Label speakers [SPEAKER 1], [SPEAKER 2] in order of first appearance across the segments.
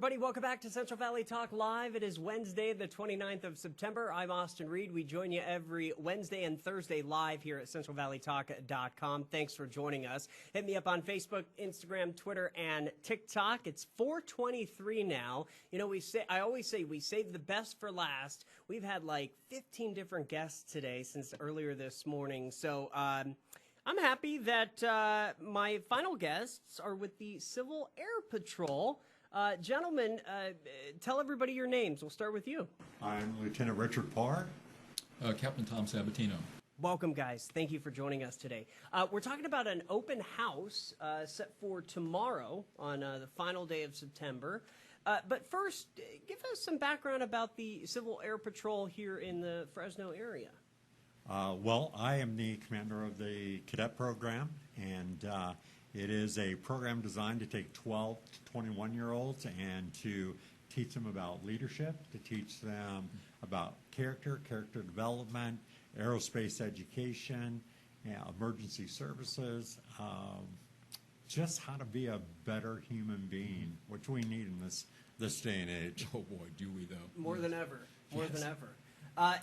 [SPEAKER 1] everybody. Welcome back to Central Valley Talk Live. It is Wednesday, the 29th of September. I'm Austin Reed. We join you every Wednesday and Thursday live here at centralvalleytalk.com. Thanks for joining us. Hit me up on Facebook, Instagram, Twitter, and TikTok. It's 4:23 now. You know, I always say we save the best for last. We've had like 15 different guests today since earlier this morning. So, I'm happy that my final guests are with the Civil Air Patrol. Gentlemen, tell everybody your names. We'll start with you.
[SPEAKER 2] I'm Lieutenant Richard Parr.
[SPEAKER 3] Captain Tom Sabatino.
[SPEAKER 1] Welcome, guys. Thank you for joining us today. We're talking about an open house set for tomorrow on the final day of September. But first, give us some background about the Civil Air Patrol here in the Fresno area.
[SPEAKER 2] Well, I am the commander of the Cadet Program, and it is a program designed to take 12 to 21-year-olds and to teach them about leadership, to teach them about character development, aerospace education, emergency services, just how to be a better human being, which we need in this day and age.
[SPEAKER 3] Oh, boy, do we, though.
[SPEAKER 1] More than ever. More than ever.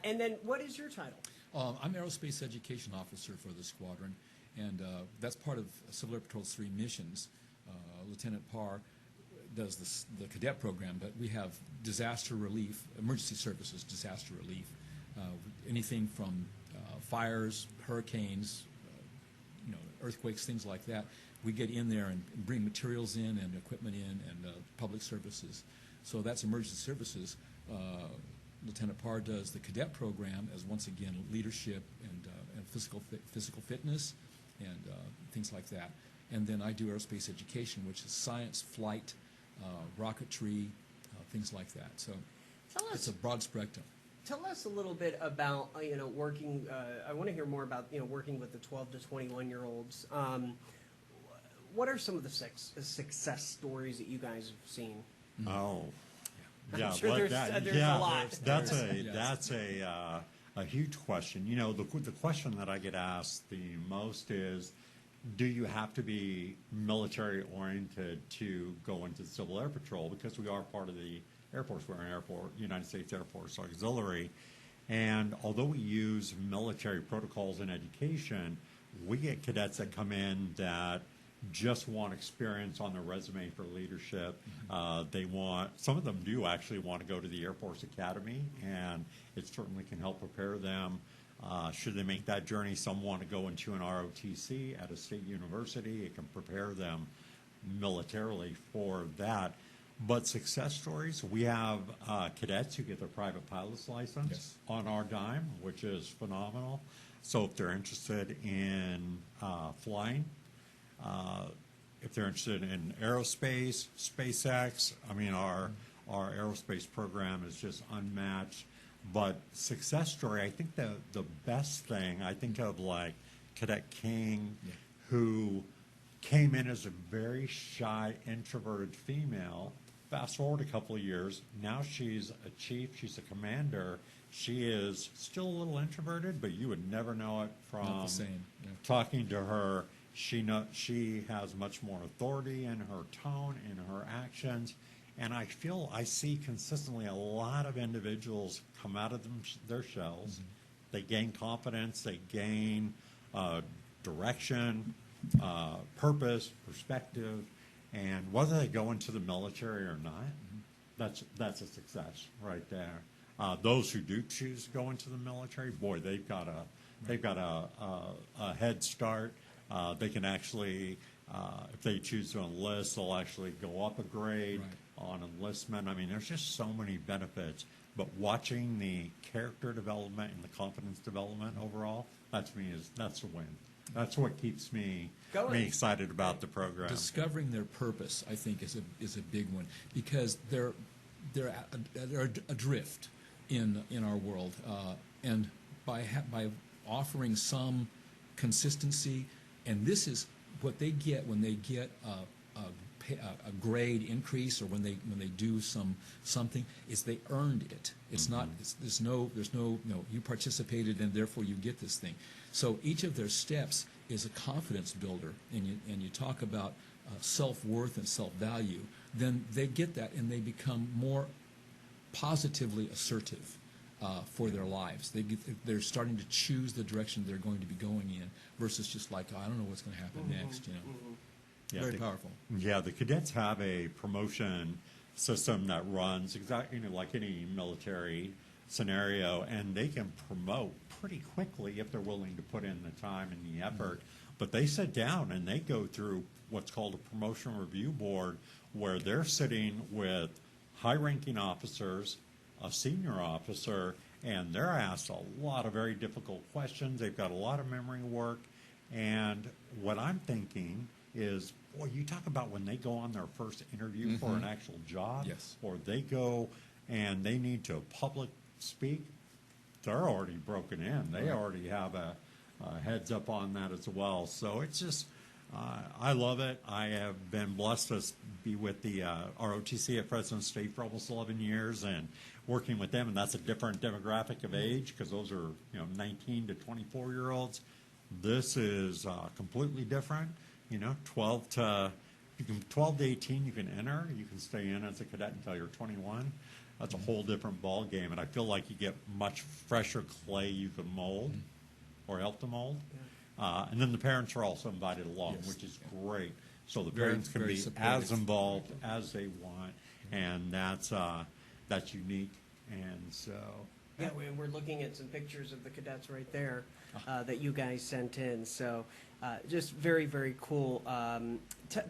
[SPEAKER 1] And then what is your title?
[SPEAKER 3] I'm Aerospace Education Officer for the Squadron, and that's part of Civil Air Patrol's 3 missions. Lieutenant Parr does the cadet program, but we have disaster relief, emergency services, disaster relief, anything from fires, hurricanes, earthquakes, things like that. We get in there and bring materials in and equipment in and public services. So that's emergency services. Lieutenant Parr does the cadet program as, once again, leadership and physical fitness and things like that. And then I do aerospace education, which is science, flight, rocketry, things like that. So it's a broad spectrum.
[SPEAKER 1] Tell us a little bit about working. I want to hear more about working with the 12 to 21-year-olds. What are some of the success stories that you guys have seen?
[SPEAKER 2] Oh.
[SPEAKER 1] I'm
[SPEAKER 2] Yeah,
[SPEAKER 1] sure there's a lot.
[SPEAKER 2] That's a huge question. You know, the question that I get asked the most is, do you have to be military oriented to go into the Civil Air Patrol? Because we are part of the Air Force. We're an United States Air Force Auxiliary. And although we use military protocols in education, we get cadets that come in that just want experience on their resume for leadership. Some of them do actually want to go to the Air Force Academy, and it certainly can help prepare them. Should they make that journey, some want to go into an ROTC at a state university. It can prepare them militarily for that. But success stories, we have cadets who get their private pilot's license on our dime, which is phenomenal. So if they're interested in flying, if they're interested in aerospace, SpaceX, I mean, our aerospace program is just unmatched. But success story, I think the best thing, I think of like Cadet King, who came in as a very shy, introverted female. Fast forward a couple of years, now she's a chief, she's a commander. She is still a little introverted, but you would never know it from talking to her. She has much more authority in her tone, in her actions, and I see consistently a lot of individuals come out of their shells. They gain confidence, they gain direction, purpose, perspective, and whether they go into the military or not, that's a success right there. Those who do choose to go into the military, boy, they've got a head start. They can actually, if they choose to enlist, they'll actually go up a grade on enlistment. I mean, there's just so many benefits. But watching the character development and the confidence development overall, that's the win. That's what keeps me excited about the program.
[SPEAKER 3] Discovering their purpose, I think, is a big one, because they're adrift in our world, and by offering some consistency. And this is what they get when they get a grade increase, or when they do something, is they earned it. It's not. There's no. You participated, and therefore you get this thing. So each of their steps is a confidence builder, and you talk about self-worth and self-value. then they get that and they become more positively assertive for their lives. They're starting to choose the direction they're going to be going in versus just like, oh, I don't know what's going to happen next, you know.
[SPEAKER 2] Yeah,
[SPEAKER 3] Very powerful.
[SPEAKER 2] Yeah, the cadets have a promotion system that runs exactly like any military scenario, and they can promote pretty quickly if they're willing to put in the time and the effort. But they sit down and they go through what's called a promotion review board, where they're sitting with high-ranking officers, a senior officer, and they're asked a lot of very difficult questions. They've got a lot of memory work. And what I'm thinking is, boy, you talk about when they go on their first interview for an actual job,
[SPEAKER 3] Yes.
[SPEAKER 2] or they go and they need to public speak, they're already broken in. They already have a heads up on that as well. So it's just, I love it. I have been blessed to be with the ROTC at Fresno State for almost 11 years and working with them, and that's a different demographic of age because those are 19 to 24-year-olds. This is completely different. 12 to 18 you can enter. You can stay in as a cadet until you're 21. That's a whole different ball game, and I feel like you get much fresher clay you can mold or help to mold. And then the parents are also invited along,
[SPEAKER 3] Yes.
[SPEAKER 2] which is great. So the
[SPEAKER 3] Very,
[SPEAKER 2] parents can
[SPEAKER 3] very
[SPEAKER 2] be
[SPEAKER 3] supportive.
[SPEAKER 2] as involved as they want, and that's unique. And so
[SPEAKER 1] Yeah, we're looking at some pictures of the cadets right there that you guys sent in. So just very, very cool.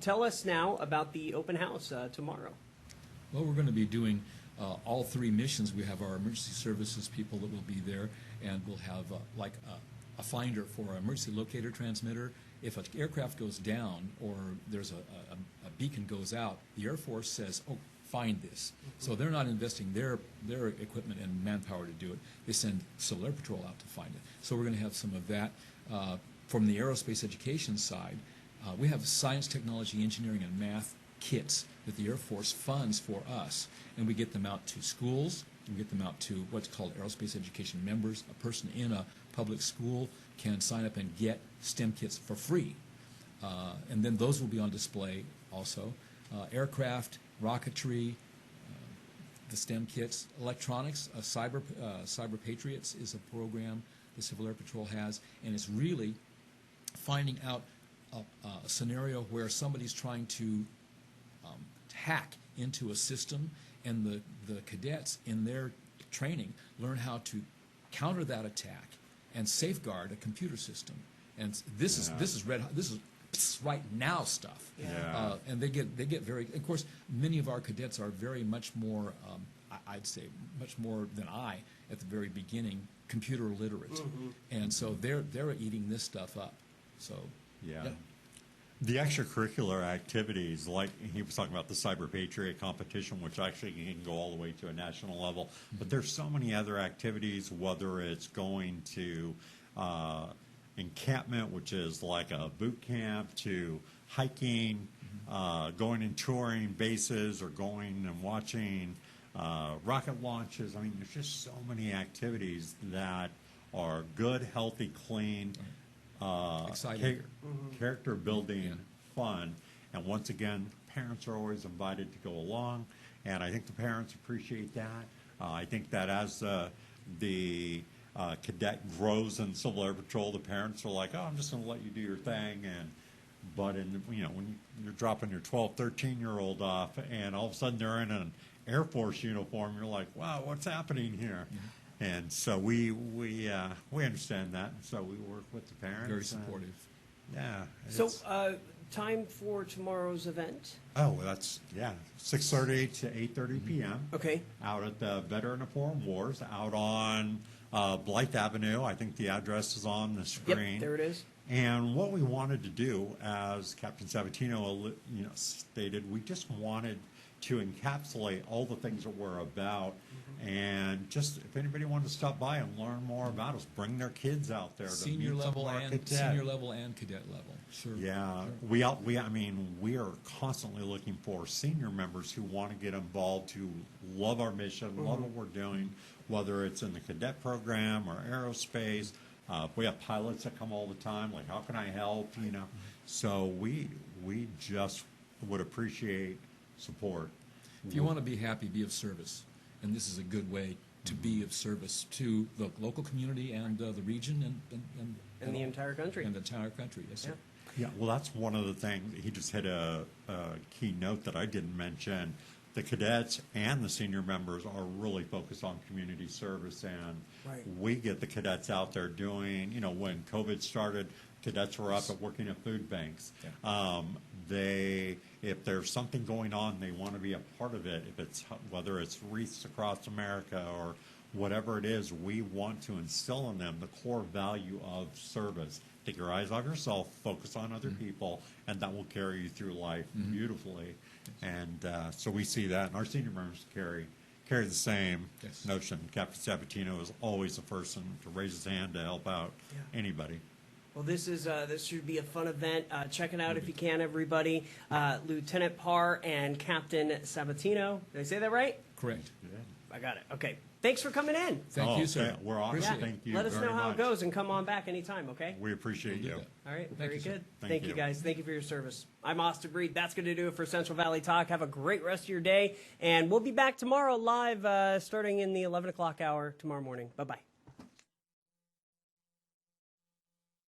[SPEAKER 1] Tell us now about the open house tomorrow.
[SPEAKER 3] Well, we're going to be doing all three missions. We have our emergency services people that will be there, and we'll have a finder for an emergency locator transmitter. If an aircraft goes down or there's a beacon goes out, the Air Force says, oh, find this. So they're not investing their equipment and manpower to do it. They send Civil Air Patrol out to find it. So we're going to have some of that. From the aerospace education side, we have science, technology, engineering, and math kits that the Air Force funds for us, and we get them out to schools. We get them out to what's called aerospace education members. A person in a public school can sign up and get STEM kits for free, and then those will be on display also. Aircraft, rocketry, the STEM kits, electronics, Cyber Patriots is a program the Civil Air Patrol has, and it's really finding out a scenario where somebody's trying to hack into a system, and the cadets in their training learn how to counter that attack and safeguard a computer system. And this is right now stuff.
[SPEAKER 2] Yeah.
[SPEAKER 3] And they get very. Of course, many of our cadets are very much more. I'd say much more than I at the very beginning, computer literate, and so they're eating this stuff up. So
[SPEAKER 2] yeah. The extracurricular activities, like he was talking about the Cyber Patriot competition, which actually can go all the way to a national level, but there's so many other activities, whether it's going to encampment, which is like a boot camp, to hiking, going and touring bases, or going and watching rocket launches. I mean, there's just so many activities that are good, healthy, clean,
[SPEAKER 3] exciting,
[SPEAKER 2] character building, fun. And once again, parents are always invited to go along, and I think the parents appreciate that. I think that as the cadet grows in Civil Air Patrol, the parents are like, oh, I'm just going to let you do your thing. But when you're dropping your 12, 13-year-old off, and all of a sudden they're in an Air Force uniform, you're like, wow, what's happening here? And so we understand that, and so we work with the parents.
[SPEAKER 3] very supportive.
[SPEAKER 2] Yeah.
[SPEAKER 1] So time for tomorrow's event?
[SPEAKER 2] Oh, that's 6:30 to 8:30 p.m.
[SPEAKER 1] Okay.
[SPEAKER 2] Out at the Veteran of Foreign Wars, out on Blythe Avenue. I think the address is on the screen.
[SPEAKER 1] Yep, there it is.
[SPEAKER 2] And what we wanted to do, as Captain Sabatino stated, we just wanted to encapsulate all the things that we're about, and just if anybody wanted to stop by and learn more about us, bring their kids out there.
[SPEAKER 3] Senior level and cadet level. Sure.
[SPEAKER 2] Yeah,
[SPEAKER 3] Sure.
[SPEAKER 2] we are constantly looking for senior members who want to get involved, who love our mission, love what we're doing, whether it's in the cadet program or aerospace. We have pilots that come all the time, like, how can I help? So we just would appreciate support.
[SPEAKER 3] If you want to be happy, be of service. And this is a good way to be of service to the local community and the region
[SPEAKER 1] And the entire country.
[SPEAKER 3] And the entire country, yes, sir.
[SPEAKER 2] Yeah, well, that's one of the things. He just hit a key note that I didn't mention. The cadets and the senior members are really focused on community service, and
[SPEAKER 1] Right.
[SPEAKER 2] we get the cadets out there doing, when COVID started, cadets were up at working at food banks.
[SPEAKER 3] Yeah.
[SPEAKER 2] If there's something going on, they want to be a part of it. If it's whether it's wreaths across America or whatever it is, we want to instill in them the core value of service. Take your eyes off yourself, focus on other people, and that will carry you through life beautifully. And so we see that, and our senior members carry the same notion. Captain Sabatino is always the person to raise his hand to help out anybody.
[SPEAKER 1] Well, this should be a fun event. Check it out if you can, everybody. Lieutenant Parr and Captain Sabatino. Did I say that right?
[SPEAKER 3] Correct.
[SPEAKER 1] I got it. Okay. Thanks for coming in.
[SPEAKER 3] Thank you, sir.
[SPEAKER 2] We're honored.
[SPEAKER 3] Appreciate it.
[SPEAKER 2] Thank you
[SPEAKER 1] Let us
[SPEAKER 2] very
[SPEAKER 1] know how
[SPEAKER 2] much.
[SPEAKER 1] it goes and come on back anytime, okay?
[SPEAKER 2] We appreciate
[SPEAKER 3] We'll do
[SPEAKER 2] you.
[SPEAKER 3] that.
[SPEAKER 1] All right.
[SPEAKER 3] Thank
[SPEAKER 1] Very
[SPEAKER 3] you, sir.
[SPEAKER 1] good.
[SPEAKER 2] Thank
[SPEAKER 1] Thank you,
[SPEAKER 2] you.
[SPEAKER 1] guys. Thank you for your service. I'm Austin Breed. That's going to do it for Central Valley Talk. Have a great rest of your day. And we'll be back tomorrow live starting in the 11 o'clock hour tomorrow morning. Bye-bye.